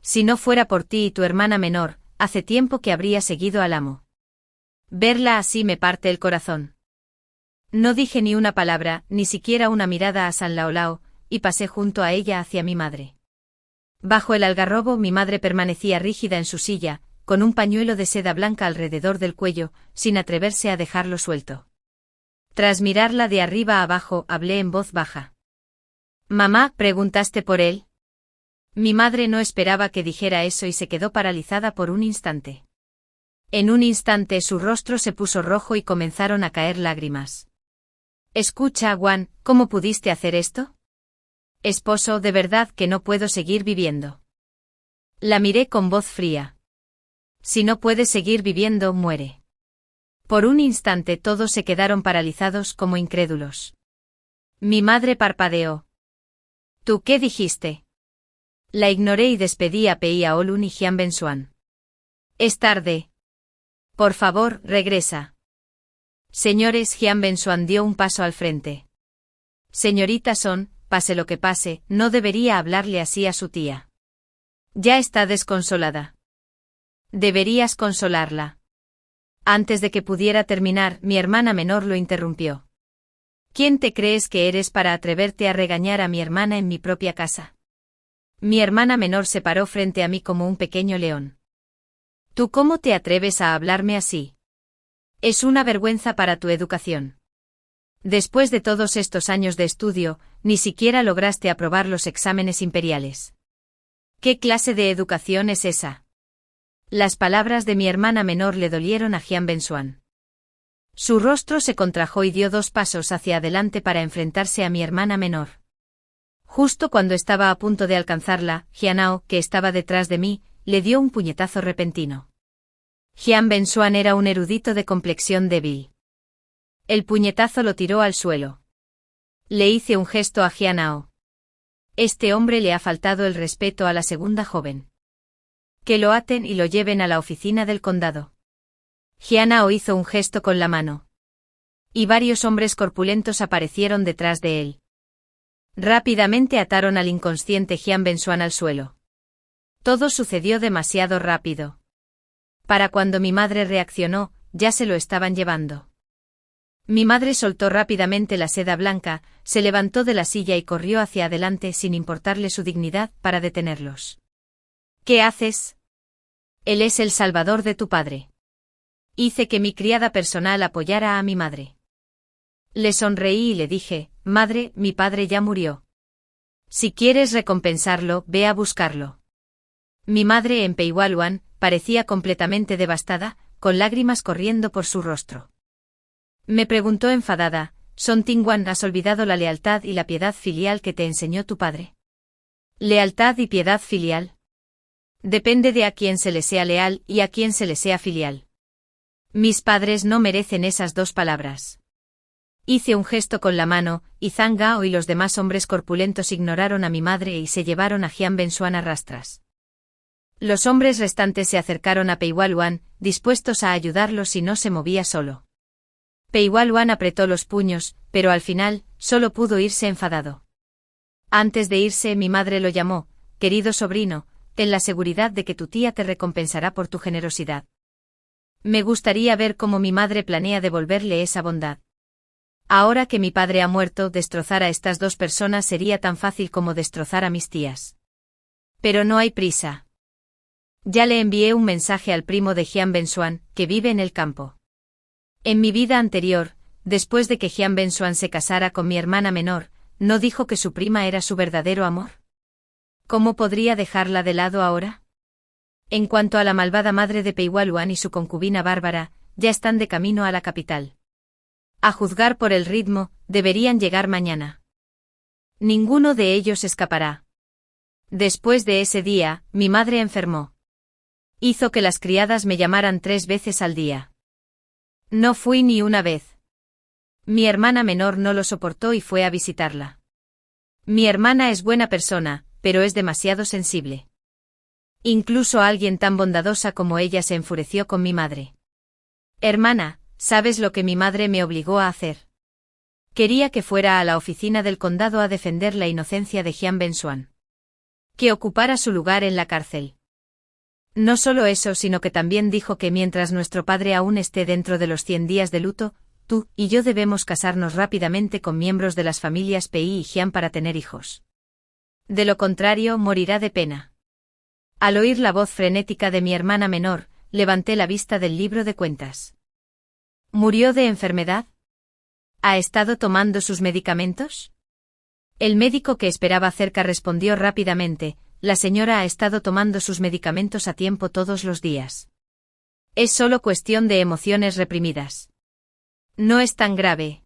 Si no fuera por ti y tu hermana menor, hace tiempo que habría seguido al amo. Verla así me parte el corazón. No dije ni una palabra, ni siquiera una mirada a San Laolao, y pasé junto a ella hacia mi madre. Bajo el algarrobo mi madre permanecía rígida en su silla, con un pañuelo de seda blanca alrededor del cuello, sin atreverse a dejarlo suelto. Tras mirarla de arriba a abajo, hablé en voz baja. Mamá, ¿preguntaste por él? Mi madre no esperaba que dijera eso y se quedó paralizada por un instante. En un instante su rostro se puso rojo y comenzaron a caer lágrimas. Escucha, Wan, ¿cómo pudiste hacer esto? Esposo, de verdad que no puedo seguir viviendo. La miré con voz fría. Si no puedes seguir viviendo, muere. Por un instante todos se quedaron paralizados como incrédulos. Mi madre parpadeó. ¿Tú qué dijiste? La ignoré y despedí a Peía Olun y Jiang Wenxuan. Es tarde. Por favor, regresa. Señores, Jiang Wenxuan dio un paso al frente. Señorita Son, pase lo que pase, no debería hablarle así a su tía. Ya está desconsolada. Deberías consolarla. Antes de que pudiera terminar, mi hermana menor lo interrumpió. ¿Quién te crees que eres para atreverte a regañar a mi hermana en mi propia casa? Mi hermana menor se paró frente a mí como un pequeño león. ¿Tú cómo te atreves a hablarme así? Es una vergüenza para tu educación. Después de todos estos años de estudio, ni siquiera lograste aprobar los exámenes imperiales. ¿Qué clase de educación es esa? Las palabras de mi hermana menor le dolieron a Jiang Wenxuan. Su rostro se contrajo y dio 2 pasos hacia adelante para enfrentarse a mi hermana menor. Justo cuando estaba a punto de alcanzarla, Jianao, que estaba detrás de mí, le dio un puñetazo repentino. Jiang Wenxuan era un erudito de complexión débil. El puñetazo lo tiró al suelo. Le hice un gesto a Jianao. Este hombre le ha faltado el respeto a la segunda joven. Que lo aten y lo lleven a la oficina del condado. Jianao hizo un gesto con la mano. Y varios hombres corpulentos aparecieron detrás de él. Rápidamente ataron al inconsciente Jiang Wenxuan al suelo. Todo sucedió demasiado rápido. Para cuando mi madre reaccionó, ya se lo estaban llevando. Mi madre soltó rápidamente la seda blanca, se levantó de la silla y corrió hacia adelante sin importarle su dignidad para detenerlos. ¿Qué haces? Él es el salvador de tu padre. Hice que mi criada personal apoyara a mi madre. Le sonreí y le dije, madre, mi padre ya murió. Si quieres recompensarlo, ve a buscarlo. Mi madre en Peiwaluan parecía completamente devastada, con lágrimas corriendo por su rostro. Me preguntó enfadada, Son Tingwan, ¿has olvidado la lealtad y la piedad filial que te enseñó tu padre? ¿Lealtad y piedad filial? Depende de a quién se le sea leal y a quién se le sea filial. Mis padres no merecen esas 2 palabras. Hice un gesto con la mano, y Zhang Gao y los demás hombres corpulentos ignoraron a mi madre y se llevaron a Jian Bensuan a rastras. Los hombres restantes se acercaron a Pei Waluan, dispuestos a ayudarlos y no se movía solo. Pei Waluan apretó los puños, pero al final, solo pudo irse enfadado. Antes de irse, mi madre lo llamó, querido sobrino, ten la seguridad de que tu tía te recompensará por tu generosidad. Me gustaría ver cómo mi madre planea devolverle esa bondad. Ahora que mi padre ha muerto, destrozar a estas 2 personas sería tan fácil como destrozar a mis tías. Pero no hay prisa. Ya le envié un mensaje al primo de Jian Bensuan, que vive en el campo. En mi vida anterior, después de que Jian Bensuan se casara con mi hermana menor, ¿no dijo que su prima era su verdadero amor? ¿Cómo podría dejarla de lado ahora? En cuanto a la malvada madre de Pei Waluan y su concubina Bárbara, ya están de camino a la capital. A juzgar por el ritmo, deberían llegar mañana. Ninguno de ellos escapará. Después de ese día, mi madre enfermó. Hizo que las criadas me llamaran 3 veces al día. No fui ni una vez. Mi hermana menor no lo soportó y fue a visitarla. Mi hermana es buena persona, pero es demasiado sensible. Incluso alguien tan bondadosa como ella se enfureció con mi madre. Hermana, ¿sabes lo que mi madre me obligó a hacer? Quería que fuera a la oficina del condado a defender la inocencia de Jian Bensuan. Que ocupara su lugar en la cárcel. No solo eso, sino que también dijo que mientras nuestro padre aún esté dentro de los 100 días de luto, tú y yo debemos casarnos rápidamente con miembros de las familias Pei y Jian para tener hijos. De lo contrario, morirá de pena. Al oír la voz frenética de mi hermana menor, levanté la vista del libro de cuentas. ¿Murió de enfermedad? ¿Ha estado tomando sus medicamentos? El médico que esperaba cerca respondió rápidamente, la señora ha estado tomando sus medicamentos a tiempo todos los días. Es solo cuestión de emociones reprimidas. No es tan grave.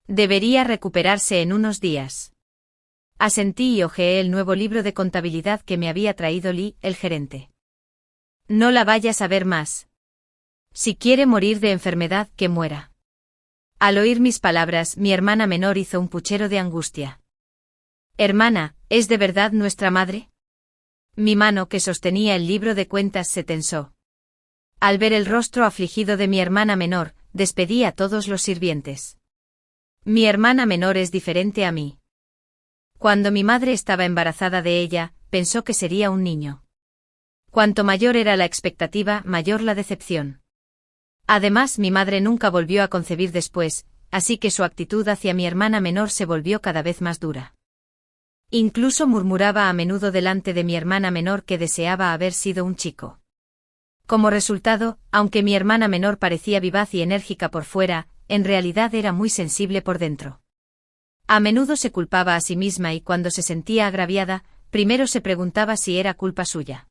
Debería recuperarse en unos días. Asentí y hojeé el nuevo libro de contabilidad que me había traído Li, el gerente. No la vayas a ver más. Si quiere morir de enfermedad, que muera. Al oír mis palabras, mi hermana menor hizo un puchero de angustia. Hermana, ¿es de verdad nuestra madre? Mi mano que sostenía el libro de cuentas se tensó. Al ver el rostro afligido de mi hermana menor, despedí a todos los sirvientes. Mi hermana menor es diferente a mí. Cuando mi madre estaba embarazada de ella, pensó que sería un niño. Cuanto mayor era la expectativa, mayor la decepción. Además, mi madre nunca volvió a concebir después, así que su actitud hacia mi hermana menor se volvió cada vez más dura. Incluso murmuraba a menudo delante de mi hermana menor que deseaba haber sido un chico. Como resultado, aunque mi hermana menor parecía vivaz y enérgica por fuera, en realidad era muy sensible por dentro. A menudo se culpaba a sí misma y cuando se sentía agraviada, primero se preguntaba si era culpa suya.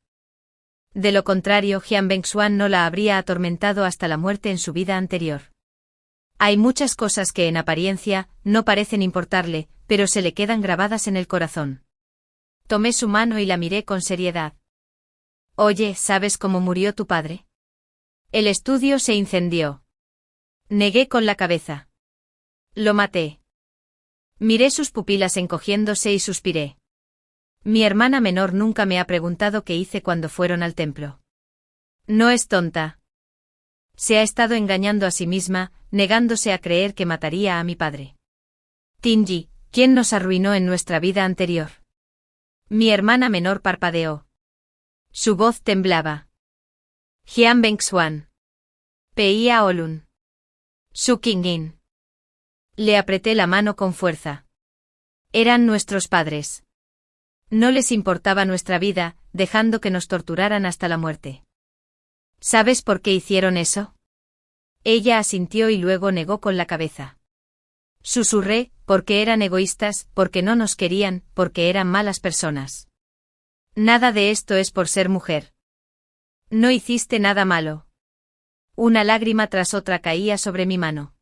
De lo contrario, Jian Bensuan no la habría atormentado hasta la muerte en su vida anterior. Hay muchas cosas que en apariencia no parecen importarle, pero se le quedan grabadas en el corazón. Tomé su mano y la miré con seriedad. Oye, ¿sabes cómo murió tu padre? El estudio se incendió. Negué con la cabeza. Lo maté. Miré sus pupilas encogiéndose y suspiré. Mi hermana menor nunca me ha preguntado qué hice cuando fueron al templo. No es tonta. Se ha estado engañando a sí misma, negándose a creer que mataría a mi padre. Tinji, ¿quién nos arruinó en nuestra vida anterior? Mi hermana menor parpadeó. Su voz temblaba. Jian Bensuan. Pei Aolun. Su Qingyin. Le apreté la mano con fuerza. Eran nuestros padres. No les importaba nuestra vida, dejando que nos torturaran hasta la muerte. ¿Sabes por qué hicieron eso? Ella asintió y luego negó con la cabeza. Susurré, porque eran egoístas, porque no nos querían, porque eran malas personas. Nada de esto es por ser mujer. No hiciste nada malo. Una lágrima tras otra caía sobre mi mano.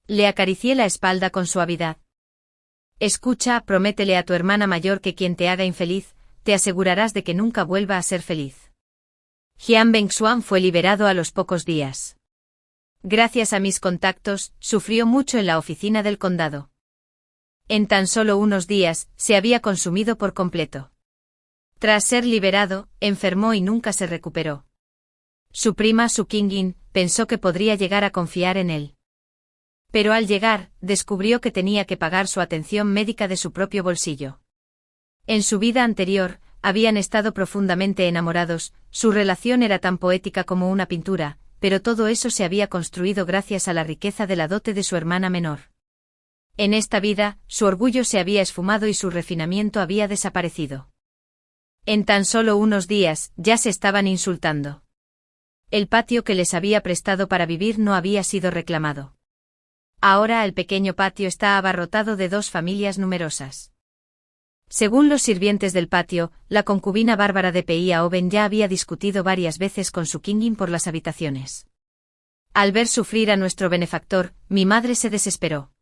Le acaricié la espalda con suavidad. Escucha, prométele a tu hermana mayor que quien te haga infeliz, te asegurarás de que nunca vuelva a ser feliz. Jian Bensuan fue liberado a los pocos días. Gracias a mis contactos, sufrió mucho en la oficina del condado. En tan solo unos días, se había consumido por completo. Tras ser liberado, enfermó y nunca se recuperó. Su prima Su Kingin pensó que podría llegar a confiar en él. Pero al llegar, descubrió que tenía que pagar su atención médica de su propio bolsillo. En su vida anterior, habían estado profundamente enamorados, su relación era tan poética como una pintura, pero todo eso se había construido gracias a la riqueza de la dote de su hermana menor. En esta vida, su orgullo se había esfumado y su refinamiento había desaparecido. En tan solo unos días, ya se estaban insultando. El patio que les había prestado para vivir no había sido reclamado. Ahora el pequeño patio está abarrotado de dos familias numerosas. Según los sirvientes del patio, la concubina bárbara de Pia Oben ya había discutido varias veces con Su Kingin por las habitaciones. Al ver sufrir a nuestro benefactor, mi madre se desesperó.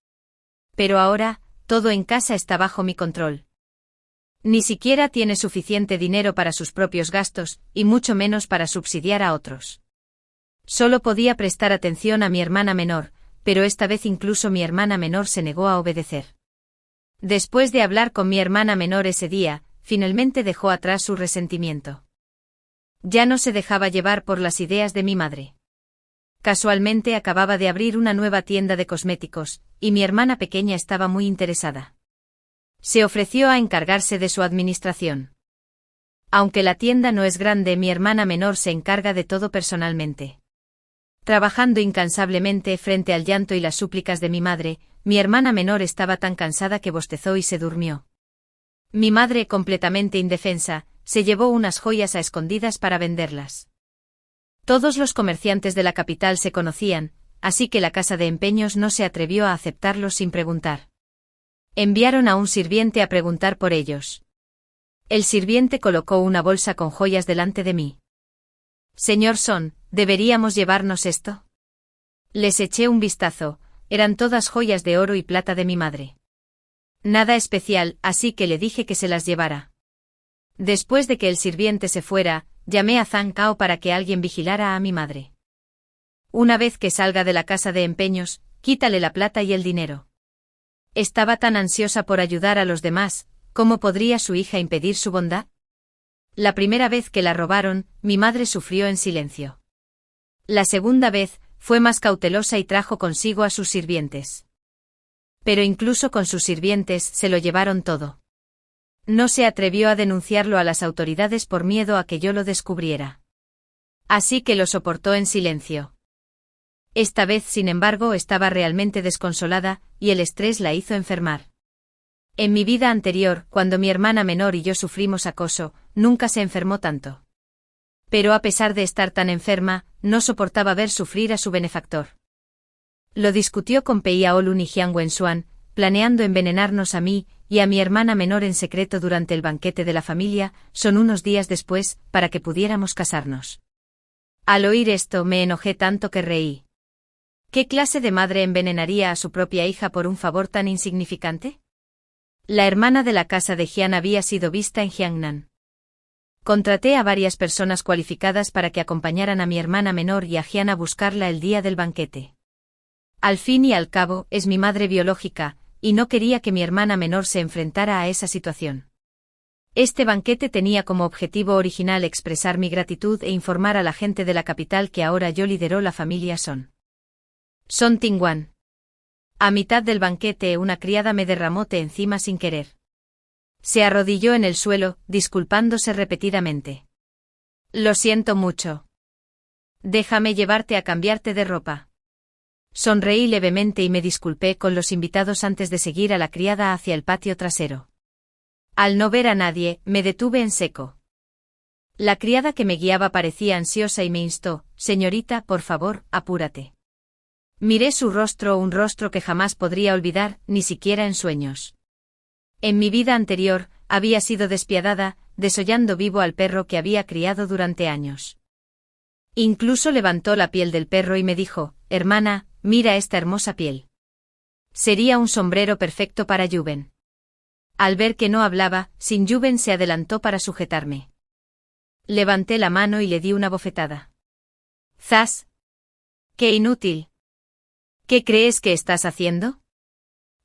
Pero ahora, todo en casa está bajo mi control. Ni siquiera tiene suficiente dinero para sus propios gastos, y mucho menos para subsidiar a otros. Solo podía prestar atención a mi hermana menor, pero esta vez incluso mi hermana menor se negó a obedecer. Después de hablar con mi hermana menor ese día, finalmente dejó atrás su resentimiento. Ya no se dejaba llevar por las ideas de mi madre. Casualmente acababa de abrir una nueva tienda de cosméticos, y mi hermana pequeña estaba muy interesada. Se ofreció a encargarse de su administración. Aunque la tienda no es grande, mi hermana menor se encarga de todo personalmente. Trabajando incansablemente frente al llanto y las súplicas de mi madre, mi hermana menor estaba tan cansada que bostezó y se durmió. Mi madre, completamente indefensa, se llevó unas joyas a escondidas para venderlas. Todos los comerciantes de la capital se conocían, así que la casa de empeños no se atrevió a aceptarlos sin preguntar. Enviaron a un sirviente a preguntar por ellos. El sirviente colocó una bolsa con joyas delante de mí. Señor Son, ¿deberíamos llevarnos esto? Les eché un vistazo, eran todas joyas de oro y plata de mi madre. Nada especial, así que le dije que se las llevara. Después de que el sirviente se fuera, llamé a Zhang Kao para que alguien vigilara a mi madre. Una vez que salga de la casa de empeños, quítale la plata y el dinero. Estaba tan ansiosa por ayudar a los demás, ¿cómo podría su hija impedir su bondad? La primera vez que la robaron, mi madre sufrió en silencio. La segunda vez, fue más cautelosa y trajo consigo a sus sirvientes. Pero incluso con sus sirvientes se lo llevaron todo. No se atrevió a denunciarlo a las autoridades por miedo a que yo lo descubriera. Así que lo soportó en silencio. Esta vez, sin embargo, estaba realmente desconsolada, y el estrés la hizo enfermar. En mi vida anterior, cuando mi hermana menor y yo sufrimos acoso, nunca se enfermó tanto. Pero a pesar de estar tan enferma, no soportaba ver sufrir a su benefactor. Lo discutió con Pia Olun y Jiang Wenxuan, planeando envenenarnos a mí y a mi hermana menor en secreto durante el banquete de la familia, son unos días después, para que pudiéramos casarnos. Al oír esto me enojé tanto que reí. ¿Qué clase de madre envenenaría a su propia hija por un favor tan insignificante? La hermana de la casa de Jian había sido vista en Jiangnan. Contraté a varias personas cualificadas para que acompañaran a mi hermana menor y a Jian a buscarla el día del banquete. Al fin y al cabo, es mi madre biológica, y no quería que mi hermana menor se enfrentara a esa situación. Este banquete tenía como objetivo original expresar mi gratitud e informar a la gente de la capital que ahora yo lidero la familia Son. Son Tingwan. A mitad del banquete una criada me derramó té encima sin querer. Se arrodilló en el suelo, disculpándose repetidamente. Lo siento mucho. Déjame llevarte a cambiarte de ropa. Sonreí levemente y me disculpé con los invitados antes de seguir a la criada hacia el patio trasero. Al no ver a nadie, me detuve en seco. La criada que me guiaba parecía ansiosa y me instó, señorita, por favor, apúrate. Miré su rostro, un rostro que jamás podría olvidar, ni siquiera en sueños. En mi vida anterior, había sido despiadada, desollando vivo al perro que había criado durante años. Incluso levantó la piel del perro y me dijo, hermana, mira esta hermosa piel. Sería un sombrero perfecto para Yuben. Al ver que no hablaba, Sin Yuben se adelantó para sujetarme. Levanté la mano y le di una bofetada. ¡Zas! ¡Qué inútil! ¿Qué crees que estás haciendo?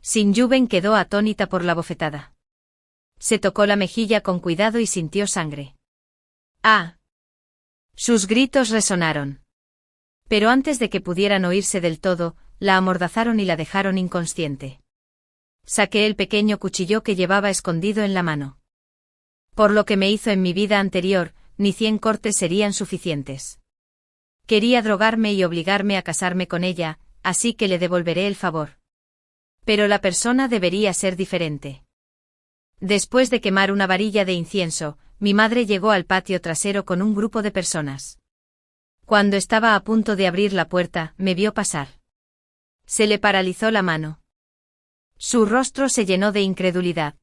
Sin Yuben quedó atónita por la bofetada. Se tocó la mejilla con cuidado y sintió sangre. ¡Ah! Sus gritos resonaron. Pero antes de que pudieran oírse del todo, la amordazaron y la dejaron inconsciente. Saqué el pequeño cuchillo que llevaba escondido en la mano. Por lo que me hizo en mi vida anterior, ni 100 cortes serían suficientes. Quería drogarme y obligarme a casarme con ella, así que le devolveré el favor. Pero la persona debería ser diferente. Después de quemar una varilla de incienso, mi madre llegó al patio trasero con un grupo de personas. Cuando estaba a punto de abrir la puerta, me vio pasar. Se le paralizó la mano. Su rostro se llenó de incredulidad.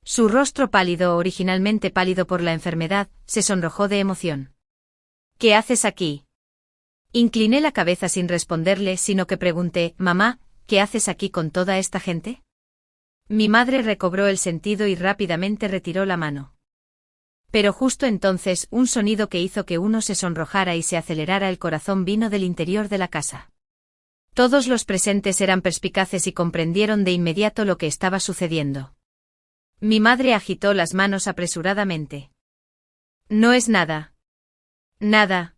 Su rostro pálido, originalmente pálido por la enfermedad, se sonrojó de emoción. ¿Qué haces aquí? Incliné la cabeza sin responderle, sino que pregunté, «Mamá, ¿qué haces aquí con toda esta gente?» Mi madre recobró el sentido y rápidamente retiró la mano. Pero justo entonces, un sonido que hizo que uno se sonrojara y se acelerara el corazón vino del interior de la casa. Todos los presentes eran perspicaces y comprendieron de inmediato lo que estaba sucediendo. Mi madre agitó las manos apresuradamente. «No es nada. Nada.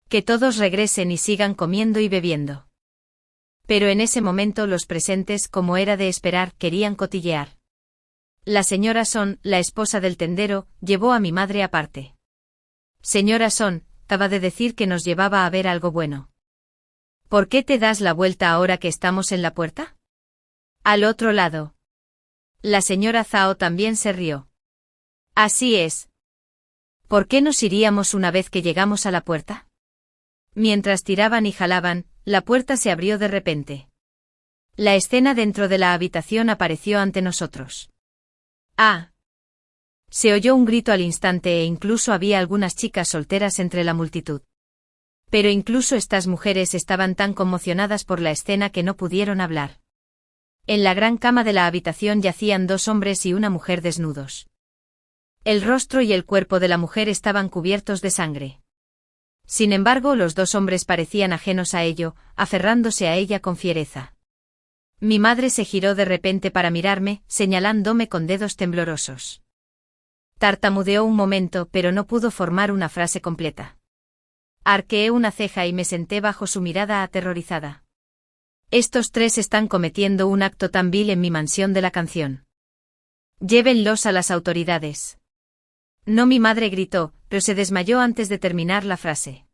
Que todos regresen y sigan comiendo y bebiendo». Pero en ese momento los presentes, como era de esperar, querían cotillear. La señora Son, la esposa del tendero, llevó a mi madre aparte. «Señora Son, acaba de decir que nos llevaba a ver algo bueno. ¿Por qué te das la vuelta ahora que estamos en la puerta?» «Al otro lado». La señora Zhao también se rió. «Así es. ¿Por qué nos iríamos una vez que llegamos a la puerta?» Mientras tiraban y jalaban, la puerta se abrió de repente. La escena dentro de la habitación apareció ante nosotros. «¡Ah!». Se oyó un grito al instante e incluso había algunas chicas solteras entre la multitud. Pero incluso estas mujeres estaban tan conmocionadas por la escena que no pudieron hablar. En la gran cama de la habitación yacían 2 hombres y una mujer desnudos. El rostro y el cuerpo de la mujer estaban cubiertos de sangre. Sin embargo, los 2 hombres parecían ajenos a ello, aferrándose a ella con fiereza. Mi madre se giró de repente para mirarme, señalándome con dedos temblorosos. Tartamudeó un momento, pero no pudo formar una frase completa. Arqueé una ceja y me senté bajo su mirada aterrorizada. «Estos 3 están cometiendo un acto tan vil en mi mansión de la canción. Llévenlos a las autoridades». No, mi madre gritó, pero se desmayó antes de terminar la frase.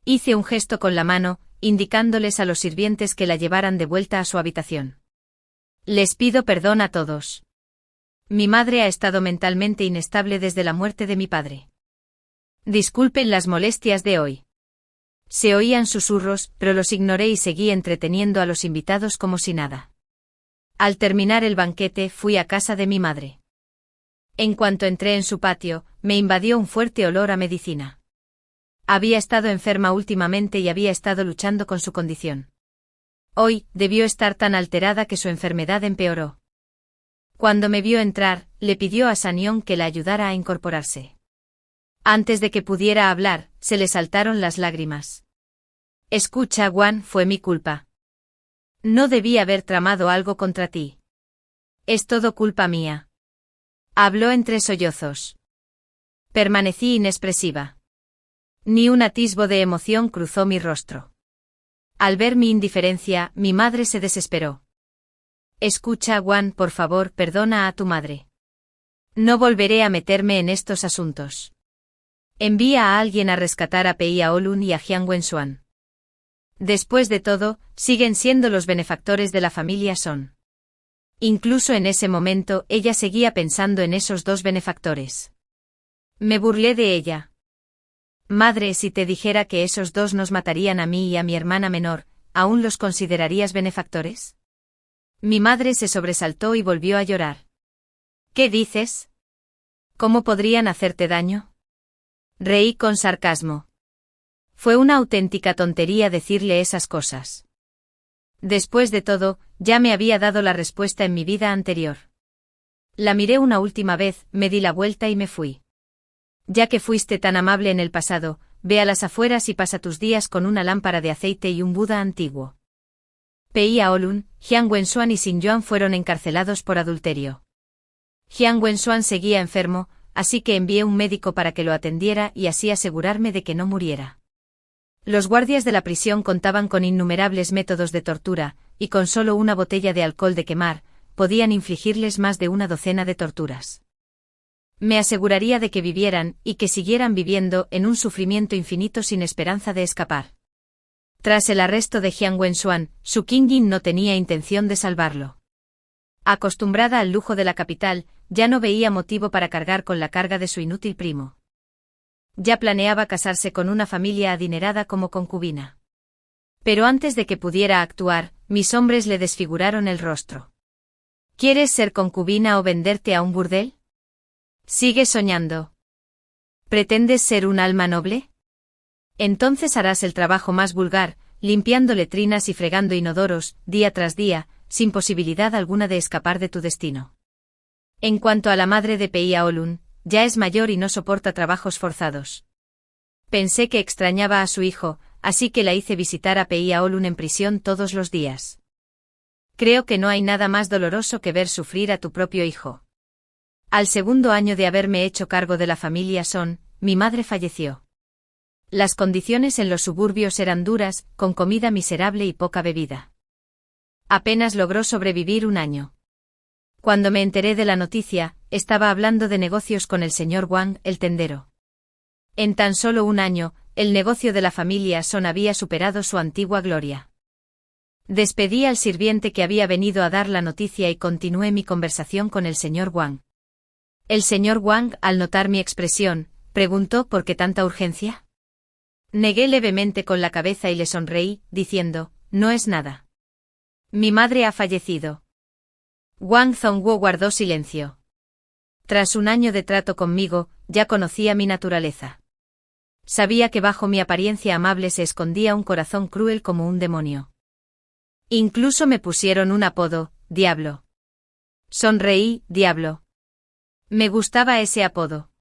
Hice un gesto con la mano, indicándoles a los sirvientes que la llevaran de vuelta a su habitación. «Les pido perdón a todos. Mi madre ha estado mentalmente inestable desde la muerte de mi padre. Disculpen las molestias de hoy». Se oían susurros, pero los ignoré y seguí entreteniendo a los invitados como si nada. Al terminar el banquete, fui a casa de mi madre. En cuanto entré en su patio, me invadió un fuerte olor a medicina. Había estado enferma últimamente y había estado luchando con su condición. Hoy, debió estar tan alterada que su enfermedad empeoró. Cuando me vio entrar, le pidió a Sanyon que la ayudara a incorporarse. Antes de que pudiera hablar, se le saltaron las lágrimas. «Escucha, Wan, fue mi culpa. No debí haber tramado algo contra ti. Es todo culpa mía». Habló entre sollozos. Permanecí inexpresiva. Ni un atisbo de emoción cruzó mi rostro. Al ver mi indiferencia, mi madre se desesperó. «Escucha, Wan, por favor, perdona a tu madre. No volveré a meterme en estos asuntos. Envía a alguien a rescatar a Pei Aolun y a Jiang Wenxuan. Después de todo, siguen siendo los benefactores de la familia Son». Incluso en ese momento, ella seguía pensando en esos 2 benefactores. Me burlé de ella. «Madre, si te dijera que esos 2 nos matarían a mí y a mi hermana menor, ¿aún los considerarías benefactores?». Mi madre se sobresaltó y volvió a llorar. «¿Qué dices? ¿Cómo podrían hacerte daño?». Reí con sarcasmo. Fue una auténtica tontería decirle esas cosas. Después de todo, ya me había dado la respuesta en mi vida anterior. La miré una última vez, me di la vuelta y me fui. «Ya que fuiste tan amable en el pasado, ve a las afueras y pasa tus días con una lámpara de aceite y un Buda antiguo. Pei Aolun, Jiang Wenxuan y Xin Yuan fueron encarcelados por adulterio. Jiang Wenxuan seguía enfermo, así que envié un médico para que lo atendiera y así asegurarme de que no muriera. Los guardias de la prisión contaban con innumerables métodos de tortura, y con solo una botella de alcohol de quemar, podían infligirles más de una docena de torturas. Me aseguraría de que vivieran, y que siguieran viviendo en un sufrimiento infinito sin esperanza de escapar. Tras el arresto de Jiang Wenxuan, Su Qingying no tenía intención de salvarlo. Acostumbrada al lujo de la capital, ya no veía motivo para cargar con la carga de su inútil primo. Ya planeaba casarse con una familia adinerada como concubina. Pero antes de que pudiera actuar, mis hombres le desfiguraron el rostro. ¿Quieres ser concubina o venderte a un burdel? Sigue soñando. ¿Pretendes ser un alma noble? Entonces harás el trabajo más vulgar, limpiando letrinas y fregando inodoros, día tras día, sin posibilidad alguna de escapar de tu destino. En cuanto a la madre de Pei Aolun, ya es mayor y no soporta trabajos forzados. Pensé que extrañaba a su hijo, así que la hice visitar a Pei Aolun en prisión todos los días. Creo que no hay nada más doloroso que ver sufrir a tu propio hijo. Al segundo año de haberme hecho cargo de la familia Son, mi madre falleció. Las condiciones en los suburbios eran duras, con comida miserable y poca bebida. Apenas logró sobrevivir un año. Cuando me enteré de la noticia, estaba hablando de negocios con el señor Wang, el tendero. En tan solo un año, el negocio de la familia Son había superado su antigua gloria. Despedí al sirviente que había venido a dar la noticia y continué mi conversación con el señor Wang. El señor Wang, al notar mi expresión, preguntó ¿por qué tanta urgencia? Negué levemente con la cabeza y le sonreí, diciendo, no es nada. Mi madre ha fallecido. Wang Zhongguo guardó silencio. Tras un año de trato conmigo, ya conocía mi naturaleza. Sabía que bajo mi apariencia amable se escondía un corazón cruel como un demonio. Incluso me pusieron un apodo, Diablo. Sonreí, Diablo. Me gustaba ese apodo.